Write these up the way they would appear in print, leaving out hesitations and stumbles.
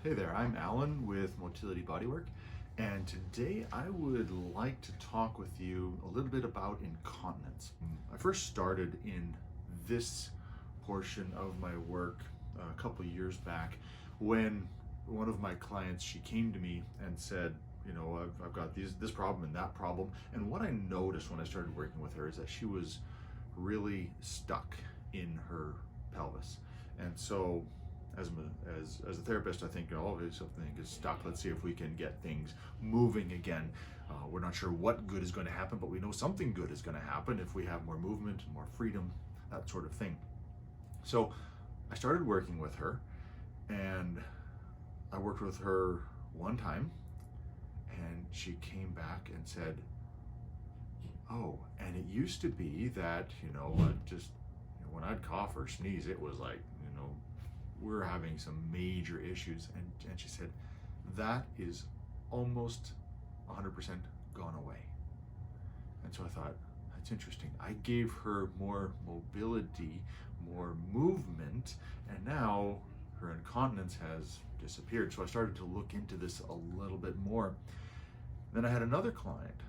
Hey there, I'm Allan with Motility BodyWork, and today I would like to talk with you a little bit about incontinence. I first started in this portion of my work a couple years back when one of my clients, she came to me and said, I've got this problem and that problem. And what I noticed when I started working with her is that she was really stuck in her pelvis. And so as a therapist, I think, if something is stuck, let's see if we can get things moving again. We're not sure what good is going to happen, but we know something good is going to happen if we have more movement, more freedom, that sort of thing. So I started working with her, and I worked with her one time, and she came back and said, oh, and it used to be that, when I'd cough or sneeze, it was like, we're having some major issues. And she said, that is almost 100% gone away. And so I thought, that's interesting. I gave her more mobility, more movement, and now her incontinence has disappeared. So I started to look into this a little bit more. Then I had another client.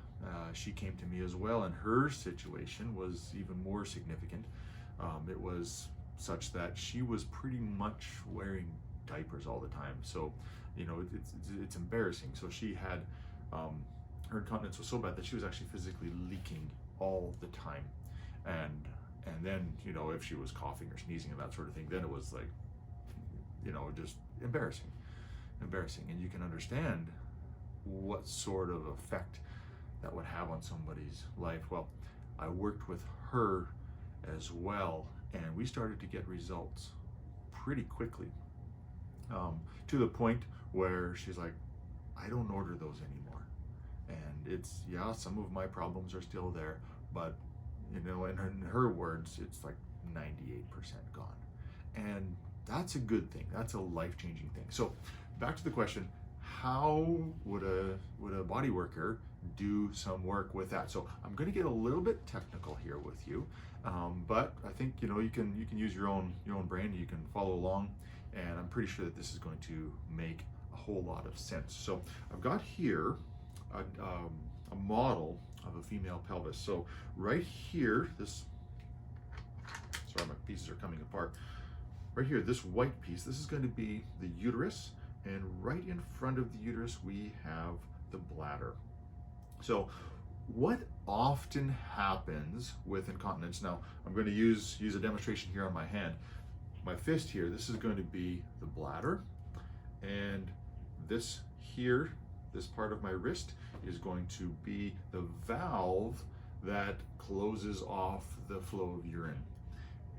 She came to me as well, and her situation was even more significant. It was such that she was pretty much wearing diapers all the time. So, it's embarrassing. So she had, her incontinence was so bad that she was actually physically leaking all the time. And then, if she was coughing or sneezing and that sort of thing, then it was like, just embarrassing. And you can understand what sort of effect that would have on somebody's life. Well, I worked with her as well, and we started to get results pretty quickly, to the point where she's like, I don't order those anymore. And it's, yeah, some of my problems are still there, but in her words, it's like 98% gone. And that's a good thing. That's a life-changing thing. So back to the question, how would a body worker do some work with that? So I'm going to get a little bit technical here with you, but I think you can use your own brain. You can follow along, and I'm pretty sure that this is going to make a whole lot of sense. So I've got here a model of a female pelvis. So right here, sorry, my pieces are coming apart. Right here, this white piece, this is going to be the uterus, and right in front of the uterus we have the bladder. So what often happens with incontinence, now I'm going to use a demonstration here on my hand. My fist here, this is going to be the bladder, and this here, this part of my wrist, is going to be the valve that closes off the flow of urine.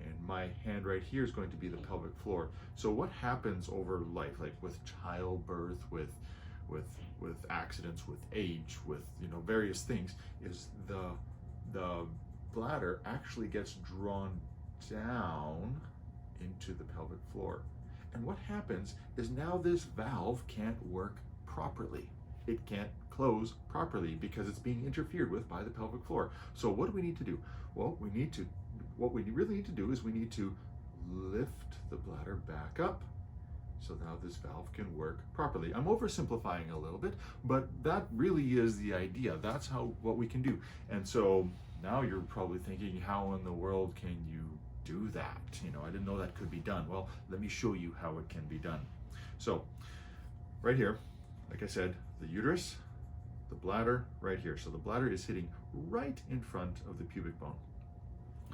And my hand right here is going to be the pelvic floor. So what happens over life, like with childbirth, with accidents, with age, with various things, is the bladder actually gets drawn down into the pelvic floor. And what happens is now this valve can't work properly. It can't close properly because it's being interfered with by the pelvic floor. So what do we need to do? Well, what we really need to do is we need to lift the bladder back up so now this valve can work properly. I'm oversimplifying a little bit, but that really is the idea. That's what we can do. And so now you're probably thinking, how in the world can you do that? I didn't know that could be done. Well, let me show you how it can be done. So right here, like I said, the uterus, the bladder right here. So the bladder is sitting right in front of the pubic bone.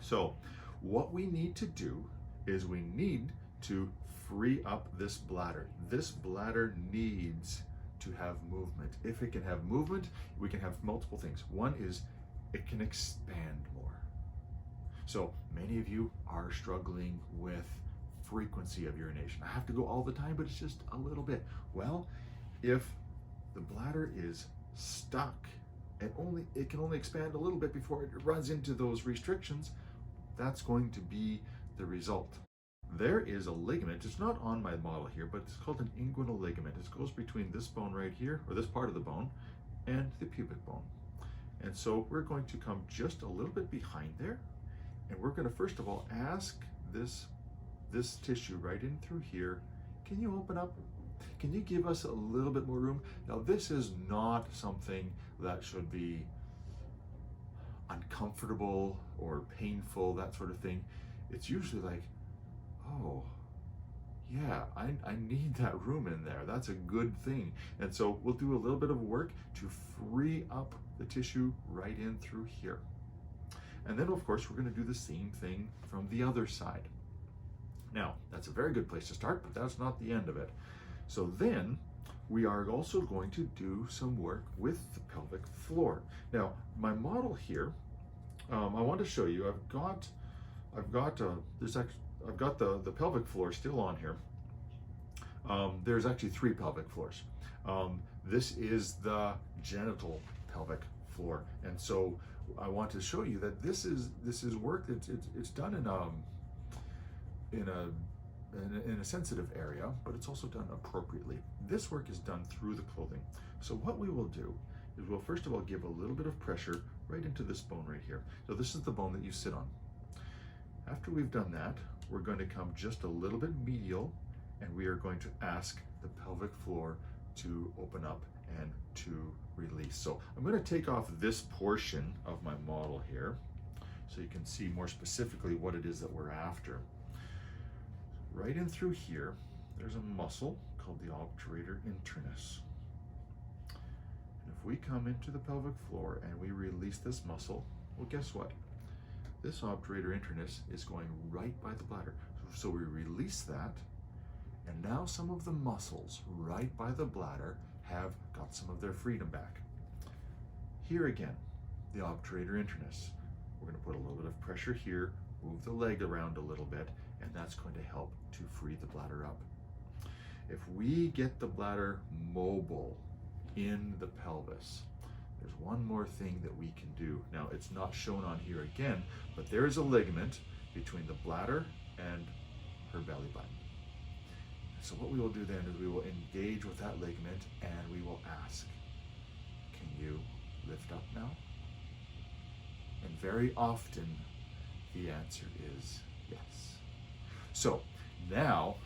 So what we need to do is we need to free up this bladder. This bladder needs to have movement. If it can have movement, we can have multiple things. One is it can expand more. So many of you are struggling with frequency of urination. I have to go all the time, but it's just a little bit. Well, if the bladder is stuck and it can only expand a little bit before it runs into those restrictions, that's going to be the result. There is a ligament, it's not on my model here, but it's called an inguinal ligament. It goes between this bone right here, or this part of the bone, and the pubic bone. And so we're going to come just a little bit behind there, and we're going to first of all ask this tissue right in through here, can you open up? Can you give us a little bit more room? Now, this is not something that should be uncomfortable or painful, that sort of thing. It's usually like, oh, yeah, I need that room in there. That's a good thing. And so we'll do a little bit of work to free up the tissue right in through here. And then, of course, we're going to do the same thing from the other side. Now, that's a very good place to start, but that's not the end of it. So then we are also going to do some work with the pelvic floor. Now, my model here, I want to show you. I've got the pelvic floor still on here. There's actually 3 pelvic floors. This is the genital pelvic floor, and so I want to show you that this is work that it's done in a sensitive area, but it's also done appropriately. This work is done through the clothing. So what we will do is we'll first of all give a little bit of pressure right into this bone right here. So this is the bone that you sit on. After we've done that, we're going to come just a little bit medial, and we are going to ask the pelvic floor to open up and to release. So I'm going to take off this portion of my model here so you can see more specifically what it is that we're after. Right in through here, there's a muscle called the obturator internus. And if we come into the pelvic floor and we release this muscle, well, guess what? This obturator internus is going right by the bladder. So we release that, and now some of the muscles right by the bladder have got some of their freedom back. Here again, the obturator internus. We're going to put a little bit of pressure here, move the leg around a little bit, and that's going to help to free the bladder up. If we get the bladder mobile in the pelvis, there's one more thing that we can do. Now, it's not shown on here again, but there is a ligament between the bladder and her belly button. So what we will do then is we will engage with that ligament and we will ask, can you lift up now? And very often the answer is yes. So now,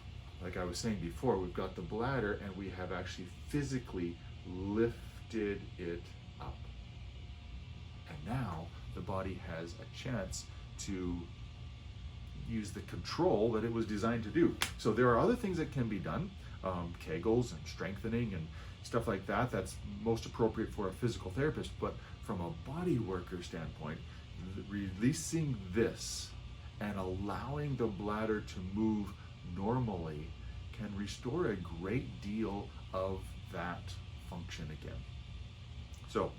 like I was saying before, we've got the bladder and we have actually physically lifted it up. And now the body has a chance to use the control that it was designed to do. So there are other things that can be done, Kegels and strengthening and stuff like that. That's most appropriate for a physical therapist. But from a body worker standpoint, releasing this and allowing the bladder to move normally can restore a great deal of that function again. So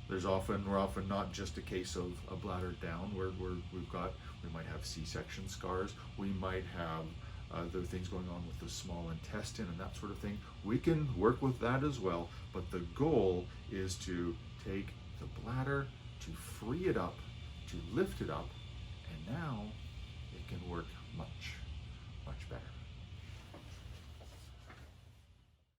we're often not just a case of a bladder down where we might have C-section scars, we might have other things going on with the small intestine and that sort of thing. We can work with that as well, but the goal is to take the bladder, to free it up, to lift it up, and now it can work much, much better.